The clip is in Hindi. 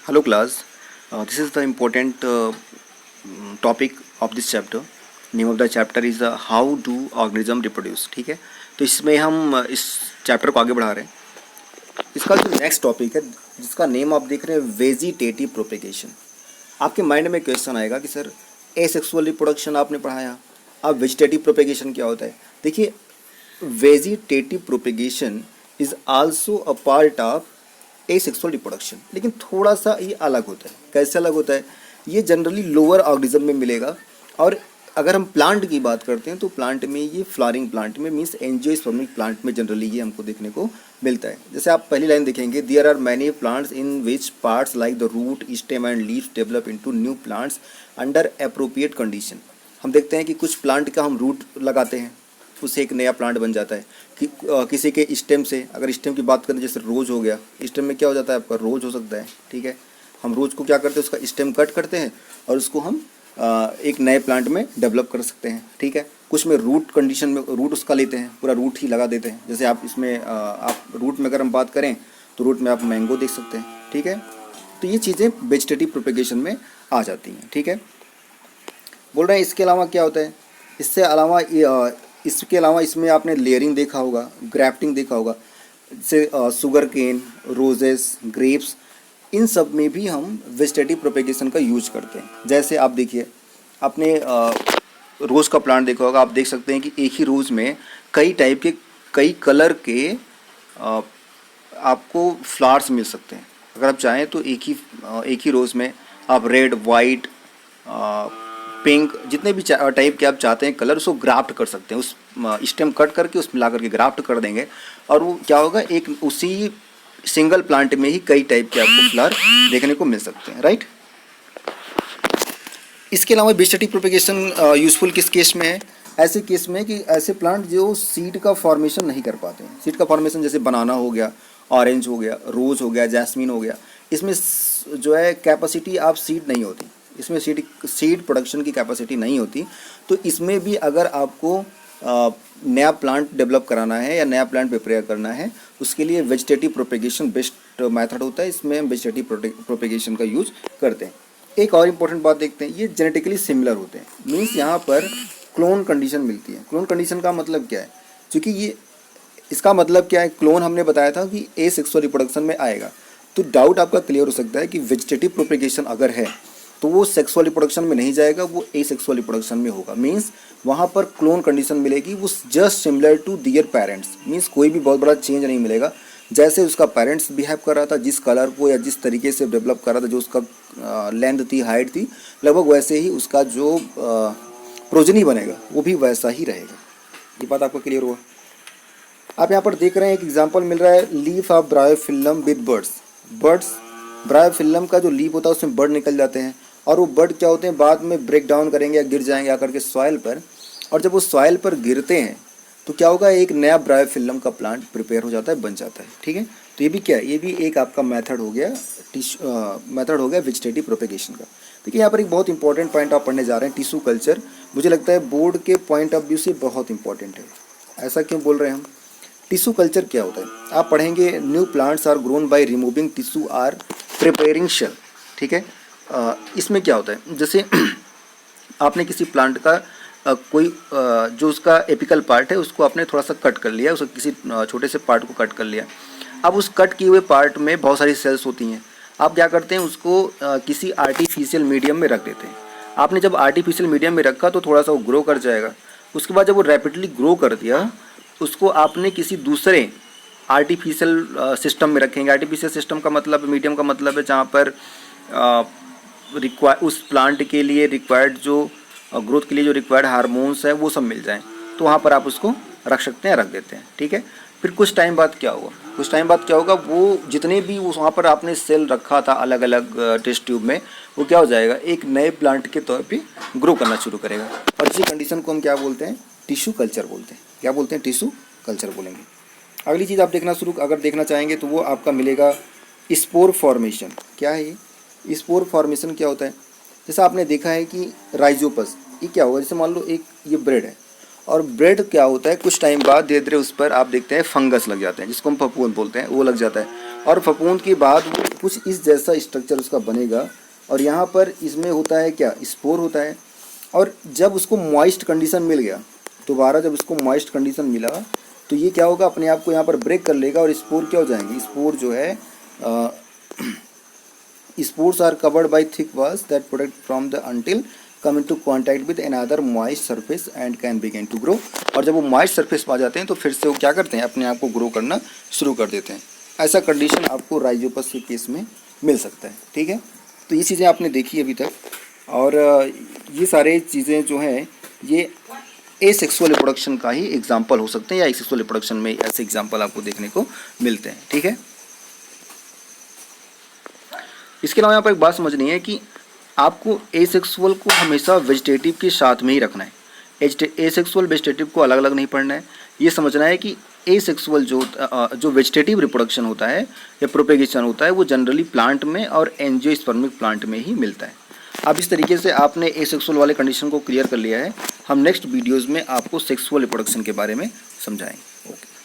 Hello class, this is the important topic of this chapter. Name of the chapter is how do organism reproduce. ठीक है, तो इसमें हम इस चैप्टर को आगे बढ़ा रहे हैं। इसका जो नेक्स्ट टॉपिक है जिसका नेम आप देख रहे हैं वेजिटेटिव प्रोपेगेशन। आपके माइंड में क्वेश्चन आएगा कि सर एसेक्सुअल रिप्रोडक्शन आपने पढ़ाया, अब वेजिटेटिव प्रोपेगेशन क्या होता है। देखिए, vegetative propagation is also a part of asexual reproduction, लेकिन थोड़ा सा ये अलग होता है। कैसे अलग होता है? ये जनरली लोअर ऑर्गेनिज्म में मिलेगा, और अगर हम प्लांट की बात करते हैं तो प्लांट में ये फ्लावरिंग प्लांट में मीन्स एंजियोस्पर्मिक प्लांट में जनरली ये हमको देखने को मिलता है। जैसे आप पहली लाइन देखेंगे, there are many plants in which parts like the root, stem and leaves develop into new plants under appropriate condition. हम देखते हैं कि कुछ प्लांट का हम रूट लगाते हैं, उससे एक नया प्लांट बन जाता है। कि किसी के स्टेम से, अगर स्टेम की बात करें जैसे रोज हो गया, स्टेम में क्या हो जाता है आपका, रोज हो सकता है। ठीक है, हम रोज को क्या करते हैं, उसका स्टेम कट करते हैं और उसको हम एक नए प्लांट में डेवलप कर सकते हैं। ठीक है, कुछ में रूट कंडीशन में रूट उसका लेते हैं, पूरा रूट ही लगा देते हैं। जैसे आप इसमें आप रूट में अगर हम बात करें तो रूट में आप मैंगो देख सकते हैं। ठीक है, तो ये चीज़ें वेजिटेटिव प्रोपेगेशन में आ जाती हैं। ठीक है, बोल रहे हैं इसके अलावा क्या होता है, इसके अलावा इसमें आपने लेयरिंग देखा होगा, ग्राफ्टिंग देखा होगा। जैसे शुगर केन, रोजेस, ग्रेप्स, इन सब में भी हम वेजिटेटिव प्रोपेगेशन का यूज करते हैं। जैसे आप देखिए, आपने रोज़ का प्लांट देखा होगा, आप देख सकते हैं कि एक ही रोज़ में कई टाइप के, कई कलर के आपको फ्लावर्स मिल सकते हैं। अगर आप चाहें तो एक ही रोज़ में आप रेड, वाइट, पिंक, जितने भी टाइप के आप चाहते हैं कलर, उसको ग्राफ्ट कर सकते हैं। उस स्टेम कट करके उसमें ला करके ग्राफ्ट कर देंगे, और वो क्या होगा, एक उसी सिंगल प्लांट में ही कई टाइप के आपको फ्लावर देखने को मिल सकते हैं। राइट, इसके अलावा वेजिटेटिव प्रोपेगेशन यूजफुल किस केस में है? ऐसे केस में कि ऐसे प्लांट जो सीड का फॉर्मेशन नहीं कर पाते हैं। सीड का फॉर्मेशन जैसे बनाना हो गया, ऑरेंज हो गया, रोज़ हो गया, जैस्मिन हो गया, इसमें जो है कैपेसिटी ऑफ सीड नहीं होती, इसमें सीड प्रोडक्शन की कैपेसिटी नहीं होती। तो इसमें भी अगर आपको नया प्लांट डेवलप कराना है या नया प्लांट प्रिपेयर करना है, उसके लिए वेजिटेटिव प्रोपेगेशन बेस्ट मेथड होता है। इसमें हम वेजिटेटिव प्रोपेगेशन का यूज करते हैं। एक और इम्पोर्टेंट बात देखते हैं, ये जेनेटिकली सिमिलर होते हैं, मीन्स यहाँ पर क्लोन कंडीशन मिलती है। क्लोन कंडीशन का मतलब क्या है? क्योंकि ये इसका मतलब क्या है, क्लोन हमने बताया था कि एसेक्सुअल रिप्रोडक्शन में आएगा। तो डाउट आपका क्लियर हो सकता है कि वेजिटेटिव प्रोपेगेशन अगर है तो वो सेक्सुअल रिप्रोडक्शन में नहीं जाएगा, वो एसेक्सुअल रिप्रोडक्शन में होगा। मीन्स वहाँ पर क्लोन कंडीशन मिलेगी, वो just similar to their parents, means कोई भी बहुत बड़ा चेंज नहीं मिलेगा। जैसे उसका पेरेंट्स बिहेव कर रहा था, जिस कलर को या जिस तरीके से डेवलप कर रहा था, जो उसका लेंथ थी, हाइट थी, लगभग वैसे ही उसका जो प्रोजनी बनेगा वो भी वैसा ही रहेगा। ये बात आपको क्लियर हुआ? आप यहाँ पर देख रहे हैं एक एग्जाम्पल मिल रहा है, लीफ ऑफ ब्रायोफिल्लम विद बर्ड्स। ब्रायोफिल्लम का जो लीफ होता है उसमें बर्ड निकल जाते हैं, और वो बर्ड क्या होते हैं, बाद में ब्रेक डाउन करेंगे या गिर जाएंगे आकर के सॉइल पर, और जब वो सॉइल पर गिरते हैं तो क्या होगा, एक नया ब्रायोफिल्लम का प्लांट प्रिपेयर हो जाता है, बन जाता है। ठीक है, तो ये भी क्या है, ये भी एक आपका मेथड हो गया, मेथड हो गया वेजिटेटिव प्रोपेगेशन का। देखिए, यहाँ पर एक बहुत इंपॉर्टेंट पॉइंट आप पढ़ने जा रहे हैं, टिश्यू कल्चर। मुझे लगता है बोर्ड के पॉइंट ऑफ व्यू से बहुत इंपॉर्टेंट है। ऐसा क्यों बोल रहे हैं हम? टिश्यू कल्चर क्या होता है आप पढ़ेंगे, new plants are grown by removing tissue or preparing shell. ठीक है, इसमें क्या होता है, जैसे आपने किसी प्लांट का कोई जो उसका एपिकल पार्ट है उसको आपने थोड़ा सा कट कर लिया, उसको किसी छोटे से पार्ट को कट कर लिया। अब उस कट किए हुए पार्ट में बहुत सारी सेल्स होती हैं। आप क्या करते हैं, उसको किसी आर्टिफिशियल मीडियम में रख देते हैं। आपने जब आर्टिफिशियल मीडियम में रखा तो थोड़ा सा वो ग्रो कर जाएगा। उसके बाद जब वो रैपिडली ग्रो कर दिया, उसको आपने किसी दूसरे आर्टिफिशियल सिस्टम में रखेंगे। आर्टिफिशियल सिस्टम का मतलब, मीडियम का मतलब है जहाँ पर उस प्लांट के लिए रिक्वायर्ड जो ग्रोथ के लिए जो रिक्वायर्ड हार्मोन्स है वो सब मिल जाएं, तो वहाँ पर आप उसको रख सकते हैं, रख देते हैं। ठीक है, फिर कुछ टाइम बाद क्या होगा, वो जितने भी वहाँ पर आपने सेल रखा था अलग अलग टेस्ट ट्यूब में, वो क्या हो जाएगा, एक नए प्लांट के तौर पे ग्रो करना शुरू करेगा। और इसी कंडीशन को हम क्या बोलते हैं, टिश्यू कल्चर बोलते हैं। क्या बोलते हैं? टिश्यू कल्चर बोलेंगे। अगली चीज़ आप अगर देखना चाहेंगे तो वो आपका मिलेगा स्पोर फॉर्मेशन। क्या है ये स्पोर फॉर्मेशन? क्या होता है, जैसा आपने देखा है कि राइजोपस, ये क्या होगा, जैसे मान लो एक ये ब्रेड है, और ब्रेड क्या होता है, कुछ टाइम बाद धीरे धीरे उस पर आप देखते हैं फंगस लग जाते हैं, जिसको हम फफूंद बोलते हैं, वो लग जाता है। और फफूंद के बाद वो कुछ इस जैसा स्ट्रक्चर उसका बनेगा। और यहाँ पर इसमें होता है क्या, स्पोर होता है। और जब उसको मॉइस्ट कंडीशन मिल गया, दोबारा जब उसको मॉइस्ट कंडीशन मिला, तो ये क्या होगा, अपने आप को यहाँ पर ब्रेक कर लेगा और स्पोर क्या हो जाएंगे, स्पोर जो है spores are covered by thick walls that protect from the until come into contact with another moist surface and can begin to grow। और जब वो moist surface पा जाते हैं तो फिर से वो क्या करते हैं, अपने आप को ग्रो करना शुरू कर देते हैं। ऐसा कंडीशन आपको राइजोपस के केस में मिल सकता है। ठीक है, तो ये चीज़ें आपने देखी अभी तक। और ये सारे चीज़ें जो हैं ये एसेक्सुअल रिप्रोडक्शन का ही एग्जाम्पल हो सकते हैं, या एसेक्सुअल रिप्रोडक्शन में ऐसे एग्जाम्पल आपको देखने को मिलते हैं। ठीक है, इसके अलावा यहाँ पर एक बात समझनी है कि आपको एसेक्सुअल को हमेशा वेजिटेटिव के साथ में ही रखना है। एसेक्सुअल वेजिटेटिव को अलग अलग नहीं पढ़ना है। ये समझना है कि एसेक्सुअल जो वेजिटेटिव रिप्रोडक्शन होता है या प्रोपेगेशन होता है वो जनरली प्लांट में और एंजियोस्पर्मिक प्लांट में ही मिलता है। अब इस तरीके से आपने एसेक्सुअल वाले कंडीशन को क्लियर कर लिया है। हम नेक्स्ट वीडियोज़ में आपको सेक्सुअल रिप्रोडक्शन के बारे में समझाएंगे। ओके।